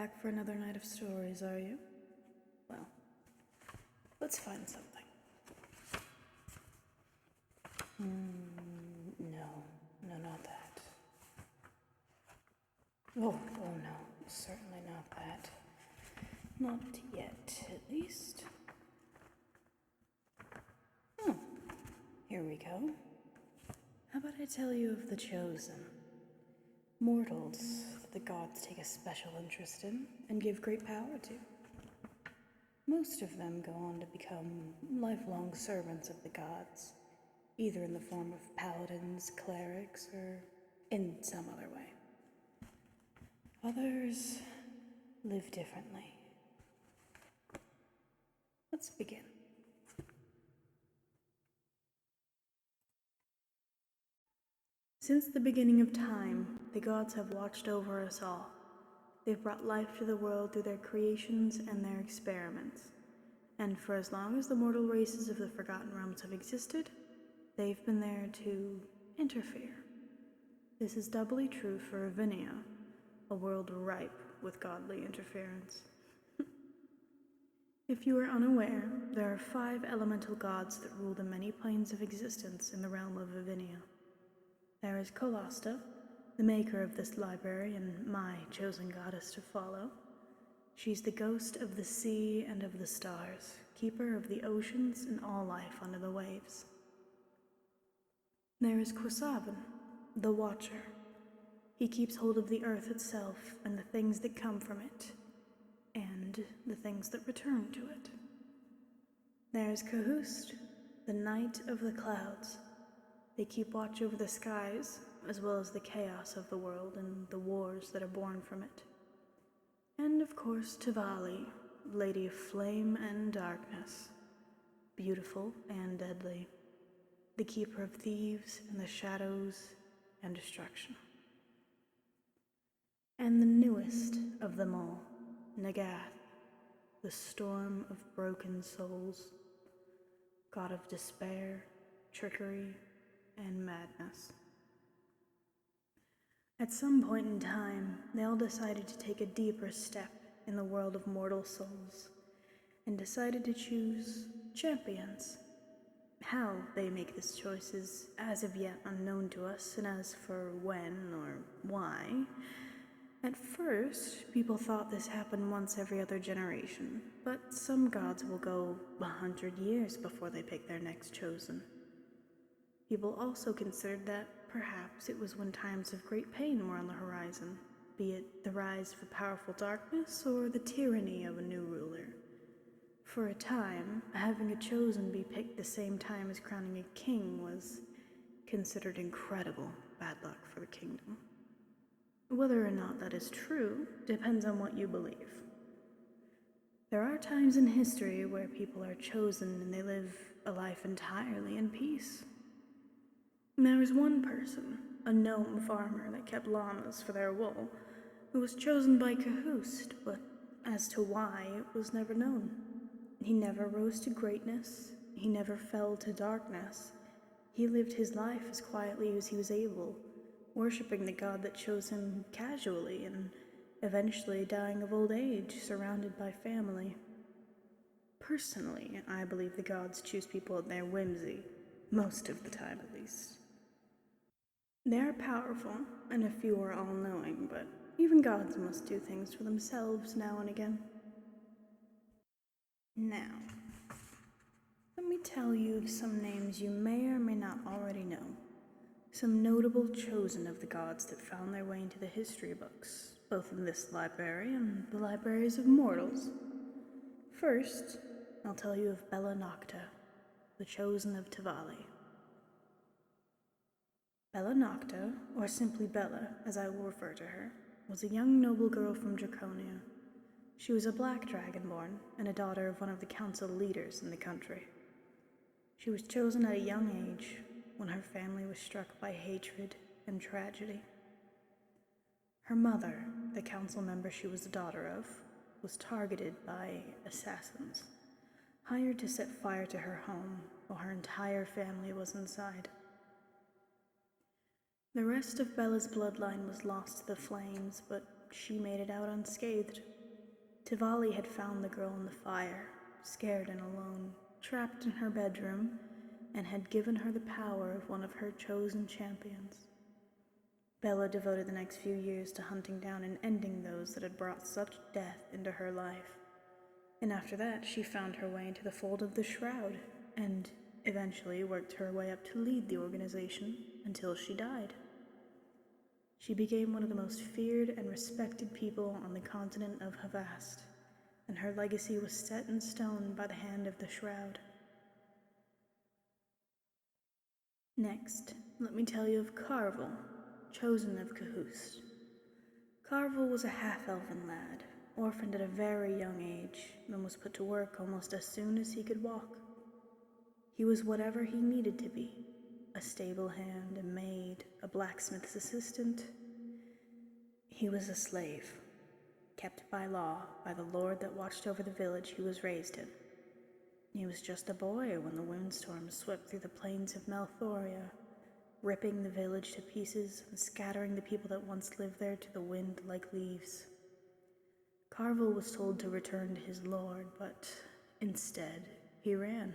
Back for another night of stories, are you? Well, let's find something. No, not that. Oh no, certainly not that. Not yet, at least. Oh, here we go. How about I tell you of the Chosen? Mortals that the gods take a special interest in and give great power to. Most of them go on to become lifelong servants of the gods, either in the form of paladins, clerics, or in some other way. Others live differently. Let's begin. Since the beginning of time, the gods have watched over us all. They've brought life to the world through their creations and their experiments. And for as long as the mortal races of the Forgotten Realms have existed, they've been there to interfere. This is doubly true for Aviina, a world ripe with godly interference. If you are unaware, there are 5 elemental gods that rule the many planes of existence in the realm of Aviina. There is Kolasta, the maker of this library and my chosen goddess to follow. She's the ghost of the sea and of the stars, keeper of the oceans and all life under the waves. There is Qusavan, the Watcher. He keeps hold of the earth itself and the things that come from it, and the things that return to it. There is Kahust, the Knight of the Clouds. They keep watch over the skies, as well as the chaos of the world and the wars that are born from it. And of course, Tavali, Lady of Flame and Darkness, beautiful and deadly, the keeper of thieves and the shadows and destruction. And the newest of them all, Nagath, the storm of broken souls, god of despair, trickery, and madness. At some point in time, they all decided to take a deeper step in the world of mortal souls, and decided to choose champions. How they make this choice is as of yet unknown to us, and as for when or why, at first, people thought this happened once every other generation, but some gods will go 100 years before they pick their next chosen. People also considered that perhaps it was when times of great pain were on the horizon, be it the rise of a powerful darkness or the tyranny of a new ruler. For a time, having a chosen be picked the same time as crowning a king was considered incredible bad luck for the kingdom. Whether or not that is true depends on what you believe. There are times in history where people are chosen and they live a life entirely in peace. There was one person, a gnome farmer that kept llamas for their wool, who was chosen by Kahust, but as to why, it was never known. He never rose to greatness, he never fell to darkness. He lived his life as quietly as he was able, worshipping the god that chose him casually and eventually dying of old age, surrounded by family. Personally, I believe the gods choose people at their whimsy, most of the time at least. They are powerful, and a few are all-knowing, but even gods must do things for themselves now and again. Now, let me tell you of some names you may or may not already know. Some notable chosen of the gods that found their way into the history books, both in this library and the libraries of mortals. First, I'll tell you of Bella Nocta, the chosen of Tavali. Bella Nocta, or simply Bella, as I will refer to her, was a young noble girl from Draconia. She was a black dragonborn and a daughter of one of the council leaders in the country. She was chosen at a young age, when her family was struck by hatred and tragedy. Her mother, the council member she was the daughter of, was targeted by assassins, hired to set fire to her home while her entire family was inside. The rest of Bella's bloodline was lost to the flames, but she made it out unscathed, Tivali had found the girl in the fire, scared and alone, trapped in her bedroom, and had given her the power of one of her chosen champions. Bella devoted the next few years to hunting down and ending those that had brought such death into her life. And after that, she found her way into the fold of the Shroud, and eventually worked her way up to lead the organization until she died. She became one of the most feared and respected people on the continent of Havast, and her legacy was set in stone by the hand of the Shroud. Next, let me tell you of Carvel, chosen of Cahoust. Carvel was a half-elven lad, orphaned at a very young age, and was put to work almost as soon as he could walk. He was whatever he needed to be, a stable hand, a maid, a blacksmith's assistant. He was a slave, kept by law by the lord that watched over the village he was raised in. He was just a boy when the windstorm swept through the plains of Malthoria, ripping the village to pieces and scattering the people that once lived there to the wind like leaves. Carvel was told to return to his lord, but instead he ran.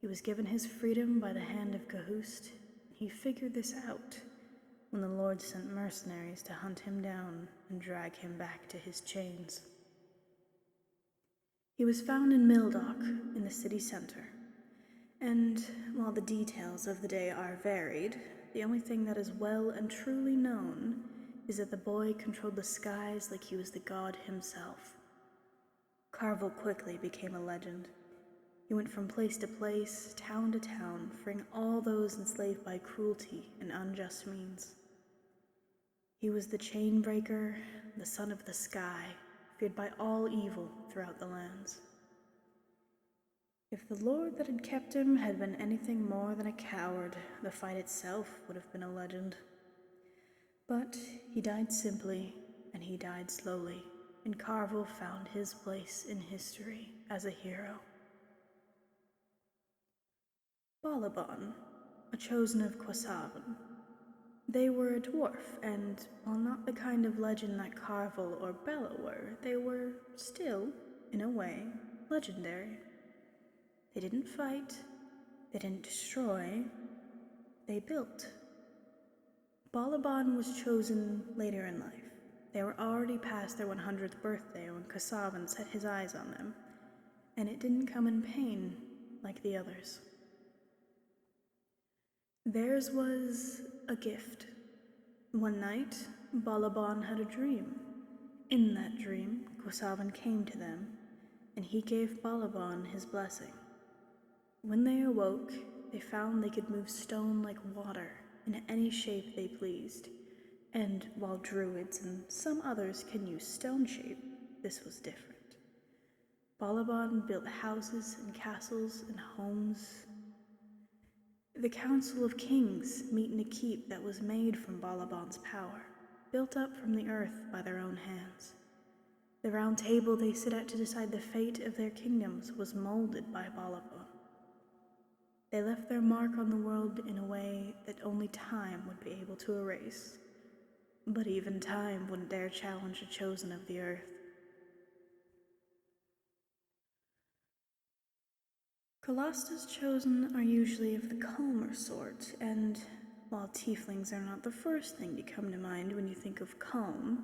He was given his freedom by the hand of Cahoust. He figured this out when the lord sent mercenaries to hunt him down and drag him back to his chains. He was found in Mildock, in the city center, and while the details of the day are varied, the only thing that is well and truly known is that the boy controlled the skies like he was the god himself. Carvel quickly became a legend. He went from place to place, town to town, freeing all those enslaved by cruelty and unjust means. He was the chain breaker, the son of the sky, feared by all evil throughout the lands. If the lord that had kept him had been anything more than a coward, the fight itself would have been a legend. But he died simply, and he died slowly, and Carvel found his place in history as a hero. Balaban, a chosen of Quasavan. They were a dwarf, and while not the kind of legend that Carvel or Bella were, they were still, in a way, legendary. They didn't fight, they didn't destroy, they built. Balaban was chosen later in life. They were already past their 100th birthday when Quasavan set his eyes on them, and it didn't come in pain like the others. Theirs was a gift. One night, Balaban had a dream. In that dream, Quasavan came to them, and he gave Balaban his blessing. When they awoke, they found they could move stone like water in any shape they pleased, and while druids and some others can use stone shape, this was different. Balaban built houses and castles and homes. The Council of Kings meet in a keep that was made from Balaban's power, built up from the earth by their own hands. The round table they sit at to decide the fate of their kingdoms was molded by Balaban. They left their mark on the world in a way that only time would be able to erase. But even time wouldn't dare challenge a chosen of the earth. Colasta's chosen are usually of the calmer sort, and while tieflings are not the first thing to come to mind when you think of calm,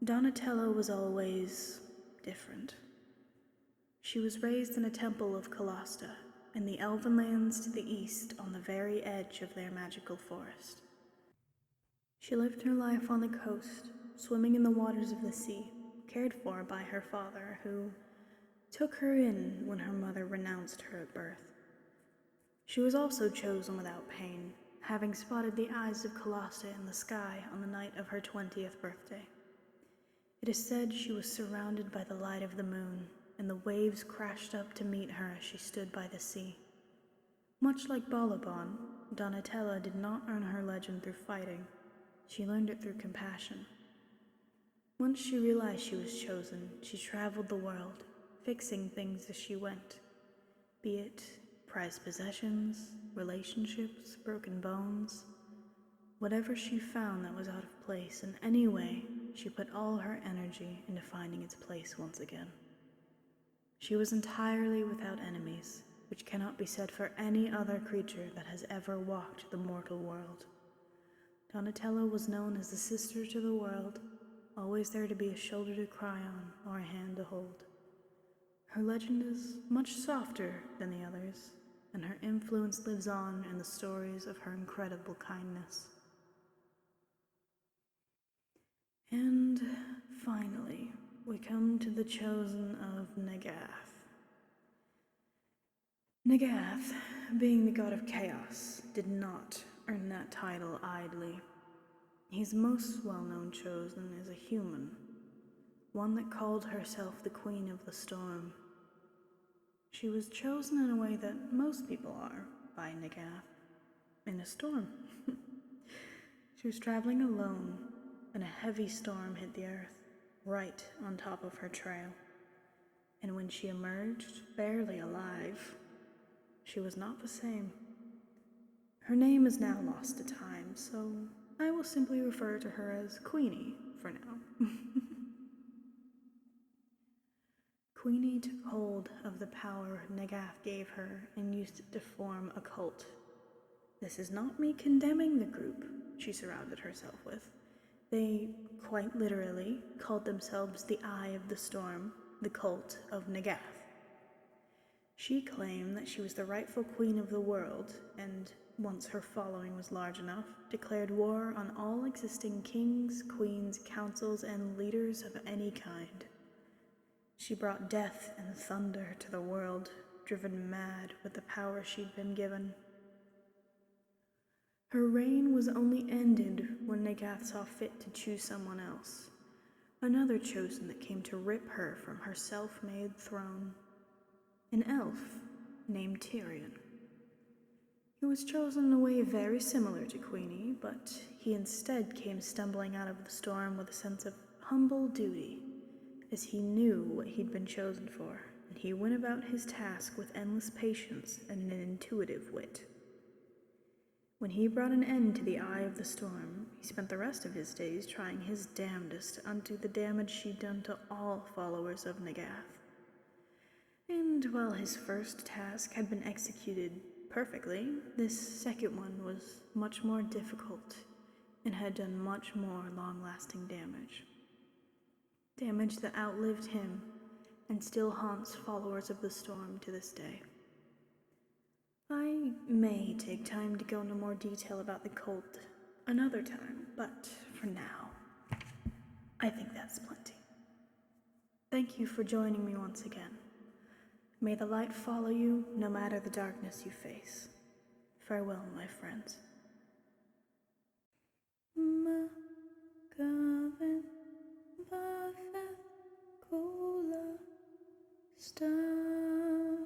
Donatella was always different. She was raised in a temple of Colasta, in the elven lands to the east on the very edge of their magical forest. She lived her life on the coast, swimming in the waters of the sea, cared for by her father, who took her in when her mother renounced her at birth. She was also chosen without pain, having spotted the eyes of Colasta in the sky on the night of her 20th birthday. It is said she was surrounded by the light of the moon, and the waves crashed up to meet her as she stood by the sea. Much like Balaban, Donatella did not earn her legend through fighting. She learned it through compassion. Once she realized she was chosen, she traveled the world, fixing things as she went, be it prized possessions, relationships, broken bones. Whatever she found that was out of place in any way, she put all her energy into finding its place once again. She was entirely without enemies, which cannot be said for any other creature that has ever walked the mortal world. Donatello was known as the sister to the world, always there to be a shoulder to cry on or a hand to hold. Her legend is much softer than the others, and her influence lives on in the stories of her incredible kindness. And finally, we come to the chosen of Negath. Negath, being the god of chaos, did not earn that title idly. His most well-known chosen is a human, one that called herself the Queen of the Storm. She was chosen in a way that most people are by Negath, in a storm. She was traveling alone, and a heavy storm hit the earth, right on top of her trail. And when she emerged, barely alive, she was not the same. Her name is now lost to time, so I will simply refer to her as Queenie for now. Queenie took hold of the power Negath gave her and used it to form a cult. This is not me condemning the group she surrounded herself with. They, quite literally, called themselves the Eye of the Storm, the cult of Negath. She claimed that she was the rightful queen of the world, and, once her following was large enough, declared war on all existing kings, queens, councils, and leaders of any kind. She brought death and thunder to the world, driven mad with the power she'd been given. Her reign was only ended when Negath saw fit to choose someone else, another chosen that came to rip her from her self-made throne. An elf named Tyrion. He was chosen in a way very similar to Queenie, but he instead came stumbling out of the storm with a sense of humble duty, as he knew what he'd been chosen for, and he went about his task with endless patience and an intuitive wit. When he brought an end to the Eye of the Storm, he spent the rest of his days trying his damnedest to undo the damage she'd done to all followers of Negath. And while his first task had been executed perfectly, this second one was much more difficult and had done much more long-lasting damage. Damage that outlived him and still haunts followers of the storm to this day. I may take time to go into more detail about the cult another time, but for now, I think that's plenty. Thank you for joining me once again. May the light follow you no matter the darkness you face. Farewell, my friends. Buffett, Cola, Star.